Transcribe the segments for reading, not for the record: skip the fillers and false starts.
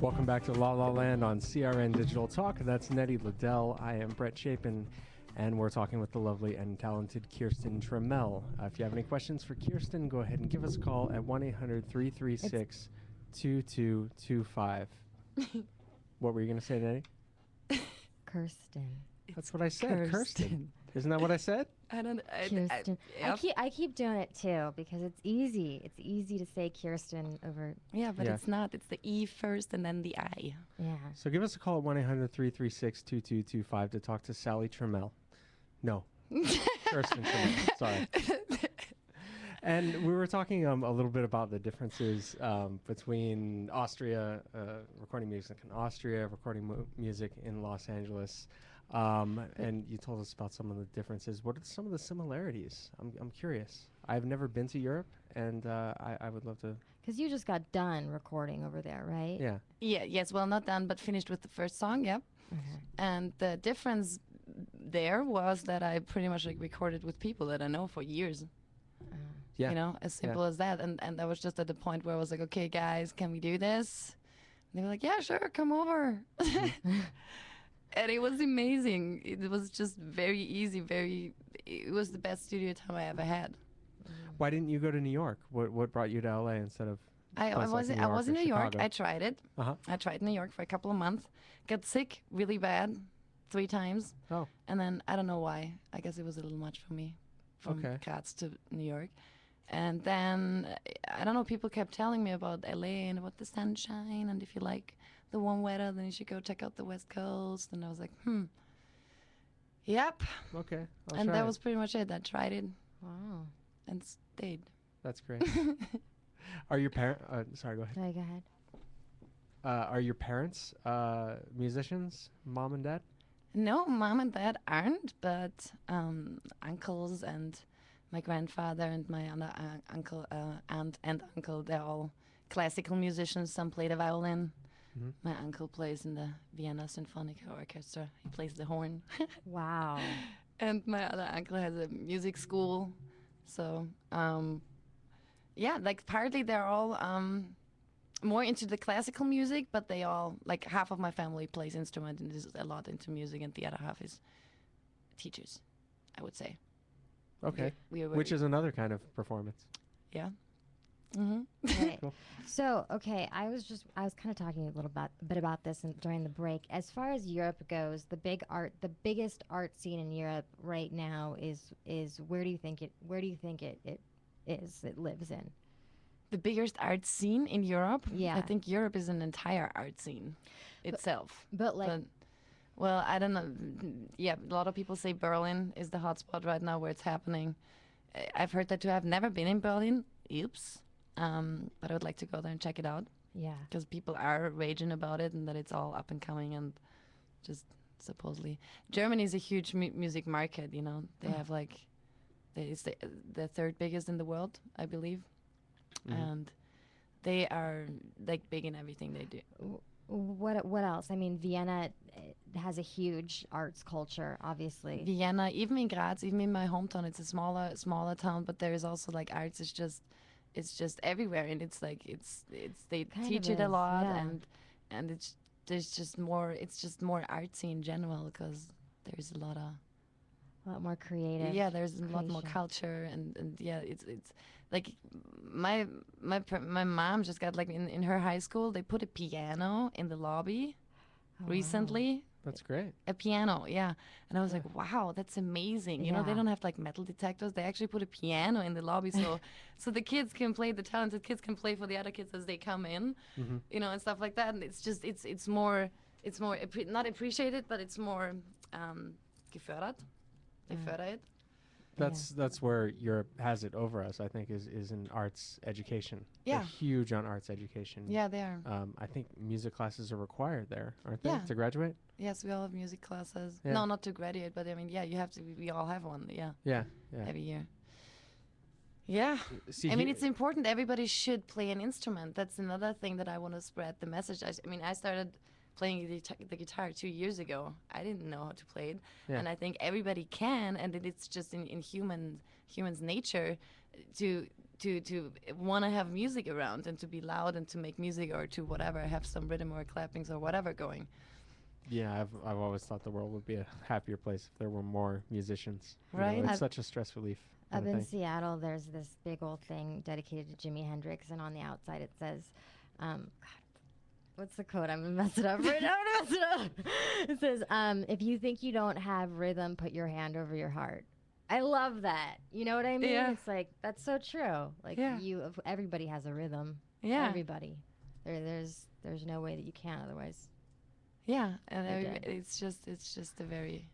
Welcome back to La La Land on CRN Digital Talk. That's Nettie Liddell. I am Brett Chapin, and we're talking with the lovely and talented Kerstin Trimmel. If you have any questions for Kerstin, go ahead and give us a call at 1-800-336-2225. What were you going to say, Nettie? Kirsten. That's what I said, Kerstin. Isn't that what I said? I don't. Kirsten. Yep. I keep doing it too because it's easy. It's easy to say Kirsten over. Yeah, but it's not. It's the E first and then the I. Yeah. So give us a call at 1-800-336-2225 to talk to Sally Trimmel. No. Kerstin Trimmel. Sorry. And we were talking a little bit about the differences between Austria, recording music in Austria, recording music in Los Angeles. And you told us about some of the differences. What are some of the similarities? I'm curious. I've never been to Europe, and I would love to. Because you just got done recording over there, right? Yeah. Yeah. Yes. Well, not done, but finished with the first song. Yep. Okay. And the difference there was that I pretty much recorded with people that I know for years. Yeah. You know, as simple as that. And that was just at the point where I was like, okay, guys, can we do this? And they were like, yeah, sure, come over. And it was amazing. It was just very easy. It was the best studio time I ever had. Why didn't you go to New York? What brought you to LA instead of? I was in New York. I tried it. I tried New York for a couple of months. Got sick really bad 3 times. Oh. And then I don't know why. I guess it was a little much for me from Graz to New York. And then, I don't know, people kept telling me about LA and about the sunshine. And if you like the warm weather, then you should go check out the West Coast. And I was like, yep. Okay. And that was pretty much it. I tried it. Wow. And stayed. That's great. Are your parents? Sorry, go ahead. Sorry, go ahead. Are your parents musicians? Mom and dad? No, mom and dad aren't, but uncles and my grandfather and my other aunt and uncle, they're all classical musicians. Some play the violin. Mm-hmm. My uncle plays in the Vienna Symphonic Orchestra. He plays the horn. Wow. And my other uncle has a music school. So, yeah, like partly they're all more into the classical music, but they all, like half of my family plays instrument and is a lot into music, and the other half is teachers, I would say. Okay. Which is another kind of performance. Yeah. Mm-hmm. Right. Cool. So, okay, I was kind of talking a bit about this during the break. As far as Europe goes, the biggest art scene in Europe right now is where do you think it lives in? The biggest art scene in Europe? Yeah. I think Europe is an entire art scene itself. Well, I don't know. Yeah, a lot of people say Berlin is the hotspot right now where it's happening. I've heard that too. I've never been in Berlin. Oops. But I would like to go there and check it out. Yeah. Because people are raging about it and that it's all up and coming and just supposedly. Germany is a huge music market, you know. They have it's the 3rd biggest in the world, I believe. Mm-hmm. And they are like big in everything they do. What else? I mean, Vienna has a huge arts culture, obviously. Vienna, even in Graz, even in my hometown, it's a smaller town, but there is also like arts. It's just everywhere, and it's they teach it a lot, and it's just more artsy in general because there's a lot more creative. Yeah, there's a lot more culture, and yeah, it's like my mom just got like in her high school they put a piano in the lobby recently. Wow. That's great. A piano, yeah. And I was like, wow, that's amazing. You know, they don't have like metal detectors. They actually put a piano in the lobby so the kids can play, the talented kids can play for the other kids as they come in, you know, and stuff like that. And it's just, it's more not appreciated, but it's more gefördert. They fördern it. That's where Europe has it over us, I think, is in arts education. Yeah. They're huge on arts education. Yeah, they are. I think music classes are required there, aren't they, Yeah. to graduate? Yes, we all have music classes. Yeah. No, not to graduate, but I mean, yeah, you have to. We all have one. Yeah. Yeah. Every year. Yeah. See, I mean, it's important. Everybody should play an instrument. That's another thing that I want to spread the message. I mean, I started playing the guitar 2 years ago. I didn't know how to play it, and I think everybody can. And it's just in humans' nature to to want to have music around and to be loud and to make music or to whatever, have some rhythm or clappings or whatever going. Yeah, I've always thought the world would be a happier place if there were more musicians. You know, Right. it's such a stress relief. Up kinda in thing. Seattle, there's this big old thing dedicated to Jimi Hendrix, and on the outside it says, God, what's the code? I'm gonna mess it up right now. I'm gonna mess it up. It says, if you think you don't have rhythm, put your hand over your heart. I love that. You know what I mean? Yeah. It's like that's so true. Like Yeah. everybody has a rhythm. Yeah. Everybody. There's no way that you can otherwise. Yeah, and Okay. it's just a very,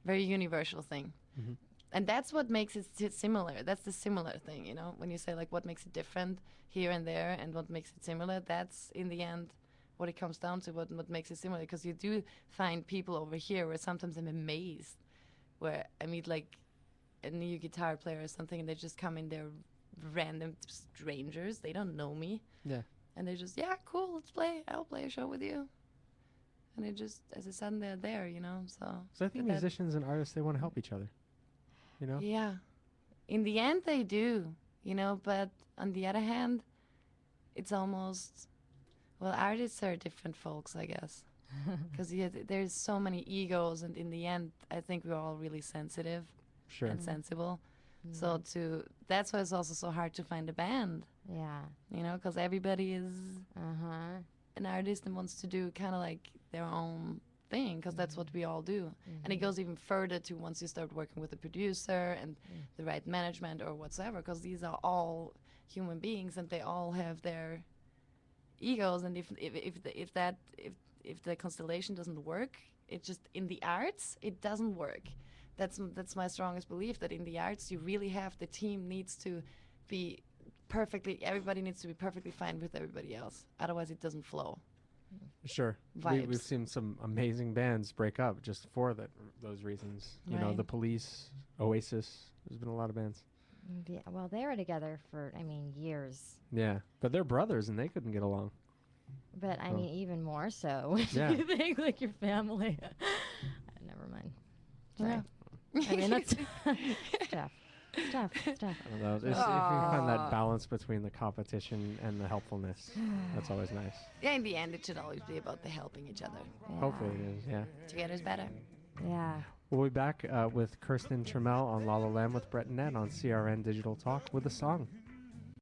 very universal thing, Mhm. and that's what makes it similar. That's the similar thing, you know. When you say like what makes it different here and there, and what makes it similar, that's in the end what it comes down to. What makes it similar, because you do find people over here where sometimes I'm amazed, where I meet like a new guitar player or something, and they just come in, they're random strangers, they don't know me, Yeah. and they just cool, let's play. I'll play a show with you. And it just, as a sudden, they're there, you know. So I think that- musicians and artists, they want to help each other. You know? Yeah, in the end, they do, you know. But on the other hand, it's almost, well, artists are different folks, I guess, because there's so many egos, and in the end, I think we're all really sensitive Sure. and sensible. So that's why it's also so hard to find a band, Yeah. you know, because everybody is Uh-huh. an artist and wants to do kind of like their own thing, because that's what we all do. And it goes even further to once you start working with a producer and the right management or whatsoever, because these are all human beings and they all have their egos. And if the constellation doesn't work, it just, in the arts it doesn't work. That's my strongest belief, that in the arts you really have, the team needs to be everybody needs to be perfectly fine with everybody else, otherwise it doesn't flow. Sure. Vibes. We've seen some amazing bands break up just for those reasons. You know, Right. The Police, Oasis. There's been a lot of bands. Yeah, well, they were together for, years. Yeah. But they're brothers and they couldn't get along. But I Oh. mean, even more so. When Yeah. you think like your family. Never mind. Sorry. Yeah. I mean, that's tough. It's tough. It's tough. I don't know. If you can find that balance between the competition and the helpfulness, that's always nice. Yeah, in the end it should always be about the helping each other. Yeah. Hopefully it is, yeah. Together is better. Yeah. We'll be back with Kerstin Trimmel on La La Land with Brett and Nett on CRN Digital Talk with a song.